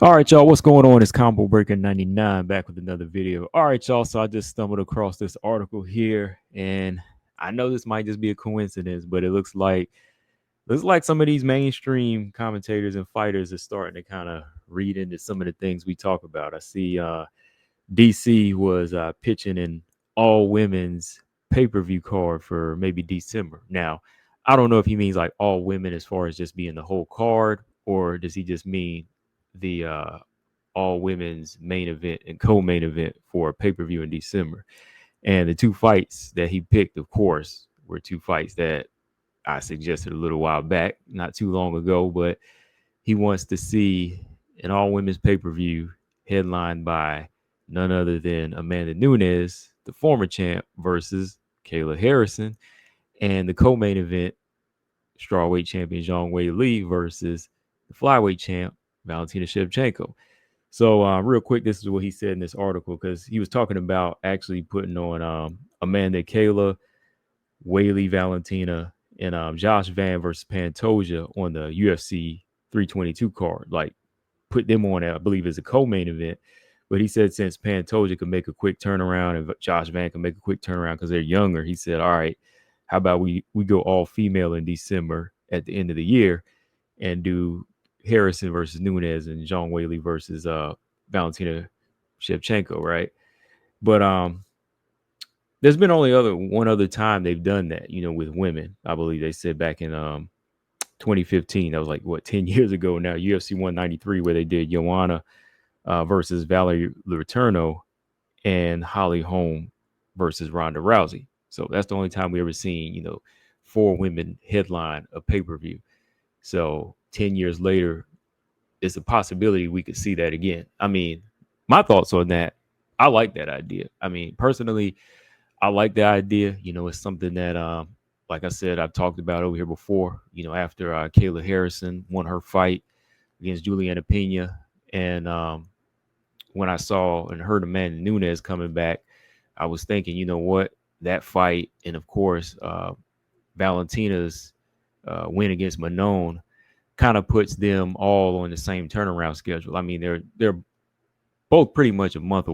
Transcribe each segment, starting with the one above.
All right, y'all, what's going on? It's Combo Breaker 99 back with another video. All right, y'all, so I just stumbled across this article here, and I know this might just be a coincidence, but it looks like some of these mainstream commentators and fighters are starting to kind of read into some of the things we talk about. I see DC was pitching an all women's pay-per-view card for maybe December. Now, I don't know if he means like all women as far as just being the whole card, or does he just mean the all women's main event and co-main event for a pay-per-view in December. And the two fights that he picked, of course, were two fights that I suggested a little while back, not too long ago, but he wants to see an all women's pay-per-view headlined by none other than Amanda Nunes, the former champ, versus Kayla Harrison, and the co-main event, strawweight champion Zhang Weili versus the flyweight champ Valentina Shevchenko. So, real quick, this is what he said in this article because he was talking about actually putting on Amanda Kayla, Weili Valentina, and Josh Van versus Pantoja on the UFC 322 card. Like, put them on, I believe, as a co-main event. But he said since Pantoja could make a quick turnaround and Josh Van can make a quick turnaround because they're younger, he said, all right, how about we go all female in December at the end of the year and do Harrison versus Nunes and John Weili versus Valentina Shevchenko, right? But there's been only one other time they've done that, with women. I believe they said back in 2015. That was like what 10 years ago now. UFC 193, where they did Joanna versus Valerie Letourneau and Holly Holm versus Ronda Rousey. So that's the only time we ever seen, four women headline a pay per view. So 10 years later, it's a possibility we could see that again. I mean, my thoughts on that, I like that idea. I mean, personally, I like the idea. It's something that, like I said, I've talked about over here before. After Kayla Harrison won her fight against Juliana Pena, and when I saw and heard Amanda Nunes coming back, I was thinking, you know what, that fight, and of course, Valentina's win against Manon kind of puts them all on the same turnaround schedule. I mean, they're both pretty much a month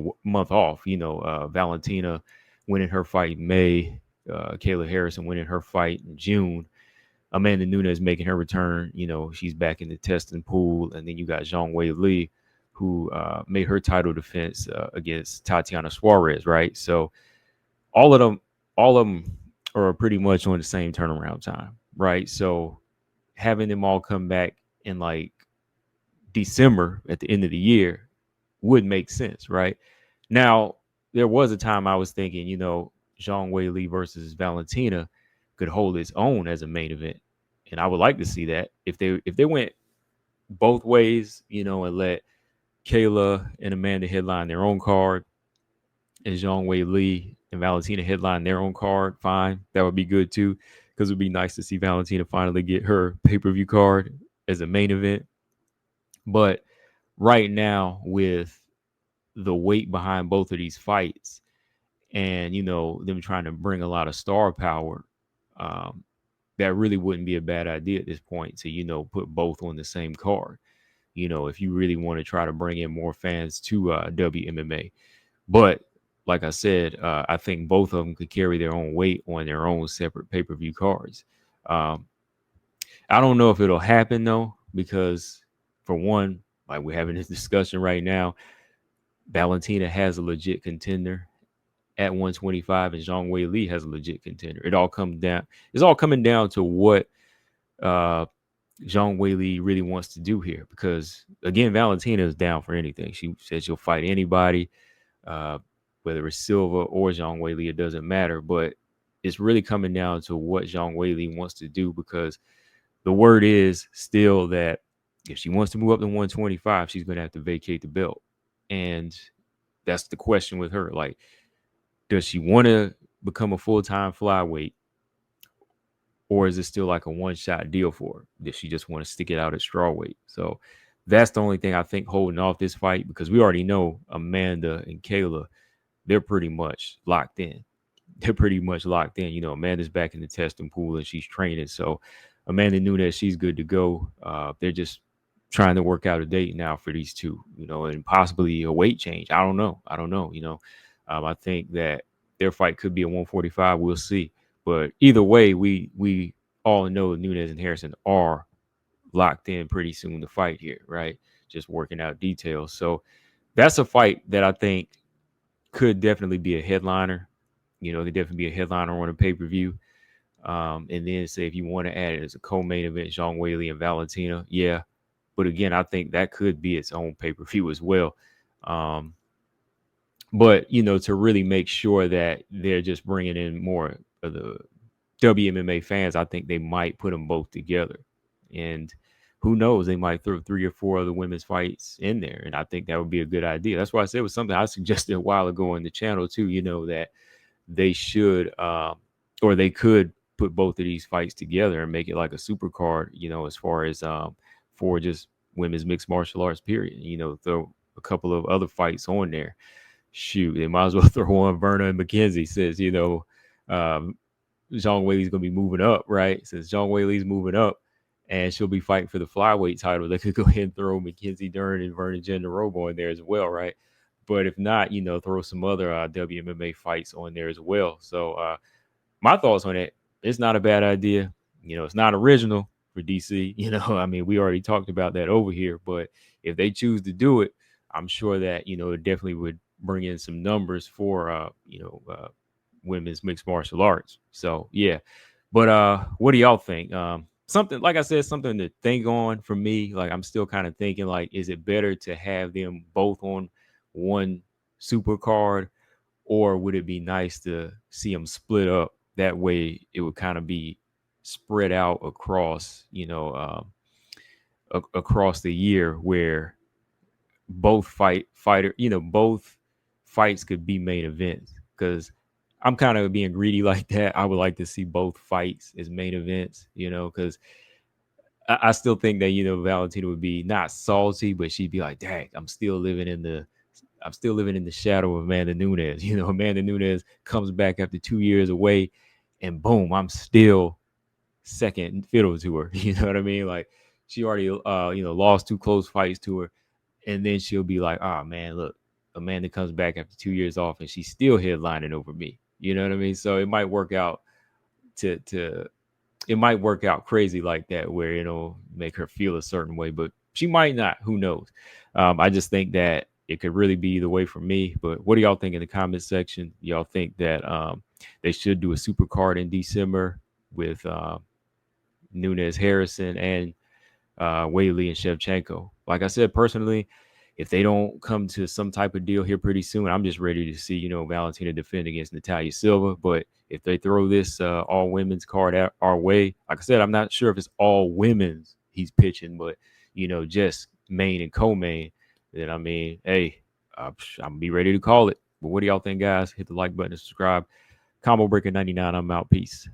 off. Valentina winning her fight in May, Kayla Harrison winning her fight in June. Amanda Nunes making her return. She's back in the testing pool, and then you got Zhang Weili, who made her title defense against Tatiana Suarez, right? So all of them are pretty much on the same turnaround time, right? So having them all come back in like December at the end of the year would make sense, right? Now, there was a time I was thinking, Zhang Weili versus Valentina could hold its own as a main event, and I would like to see that if they went both ways, and let Kayla and Amanda headline their own card, and Zhang Weili and Valentina headline their own card. Fine, that would be good too, because it would be nice to see Valentina finally get her pay per view card as a main event. But right now, with the weight behind both of these fights, and them trying to bring a lot of star power, um, that really wouldn't be a bad idea at this point to put both on the same card. If you really want to try to bring in more fans to WMMA, but like I said, I think both of them could carry their own weight on their own separate pay per view cards. Um, I don't know if it'll happen though, because for one, like we're having this discussion right now, Valentina has a legit contender at 125, and Zhang Wei Li has a legit contender. It's all coming down to what uh, Zhang Wei Li really wants to do here. Because again, Valentina is down for anything. She says she'll fight anybody, uh, whether it's Silva or Zhang Wei Li. It doesn't matter. But it's really coming down to what Zhang Wei Li wants to do, because the word is still that if she wants to move up to 125, she's going to have to vacate the belt. And that's the question with her. Like, does she want to become a full-time flyweight, or is it still like a one-shot deal for her? Does she just want to stick it out at strawweight? So that's the only thing I think holding off this fight, because we already know Amanda and Kayla, they're pretty much locked in. They're pretty much locked in. Amanda's back in the testing pool and she's training. So Amanda Nunes, she's good to go. They're just trying to work out a date now for these two, and possibly a weight change. I don't know. I think that their fight could be a 145. We'll see. But either way, we all know Nunes and Harrison are locked in pretty soon to fight here, right? Just working out details. So that's a fight that I think could definitely be a headliner. Could definitely be a headliner on a pay-per-view. And then say if you want to add it as a co-main event, Zhang Weili and Valentina, yeah. But again, I think that could be its own pay-per-view as well. But to really make sure that they're just bringing in more of the WMMA fans, I think they might put them both together. And who knows, they might throw 3 or 4 other women's fights in there. And I think that would be a good idea. That's why I said it was something I suggested a while ago on the channel too, that they should or they could put both of these fights together and make it like a super card, as far as for just women's mixed martial arts, period. Throw a couple of other fights on there. Shoot, they might as well throw on Verna and McKenzie, since Zhang Weili's gonna be moving up, right? Since Zhang Weili's moving up and she'll be fighting for the flyweight title, they could go ahead and throw Mackenzie Dern and Verna Jandaroba on there as well, right? But if not, throw some other WMMA fights on there as well. So my thoughts on it, it's not a bad idea. It's not original for DC. I mean, we already talked about that over here. But if they choose to do it, I'm sure that, it definitely would bring in some numbers for, women's mixed martial arts. So, yeah. But what do y'all think? Something, like I said, something to think on for me. Like, I'm still kind of thinking, like, is it better to have them both on one super card, or would it be nice to see them split up? That way it would kind of be spread out across, across the year, where both both fights could be main events. Because I'm kind of being greedy like that. I would like to see both fights as main events, because I still think that, Valentina would be not salty, but she'd be like, dang, I'm still living in the shadow of Amanda Nunes. Amanda Nunes comes back after 2 years away, and boom, I'm still second fiddle to her. You know what I mean? Like, she already lost 2 close fights to her, and then she'll be like, oh man, look, Amanda comes back after 2 years off and she's still headlining over me. You know what I mean? So it might work out it might work out crazy like that, where make her feel a certain way, but she might not. Who knows? I just think that it could really be the way for me. But what do y'all think in the comment section? Y'all think that they should do a super card in December with Nunes Harrison and Weili and Shevchenko? Like I said, personally, if they don't come to some type of deal here pretty soon, I'm just ready to see, Valentina defend against Natalia Silva. But if they throw this all women's card our way, like I said, I'm not sure if it's all women's he's pitching, but, just main and co-main, then I mean, hey, I'm be ready to call it. But what do y'all think, guys? Hit the like button and subscribe. Combo Breaker 99. I'm out. Peace.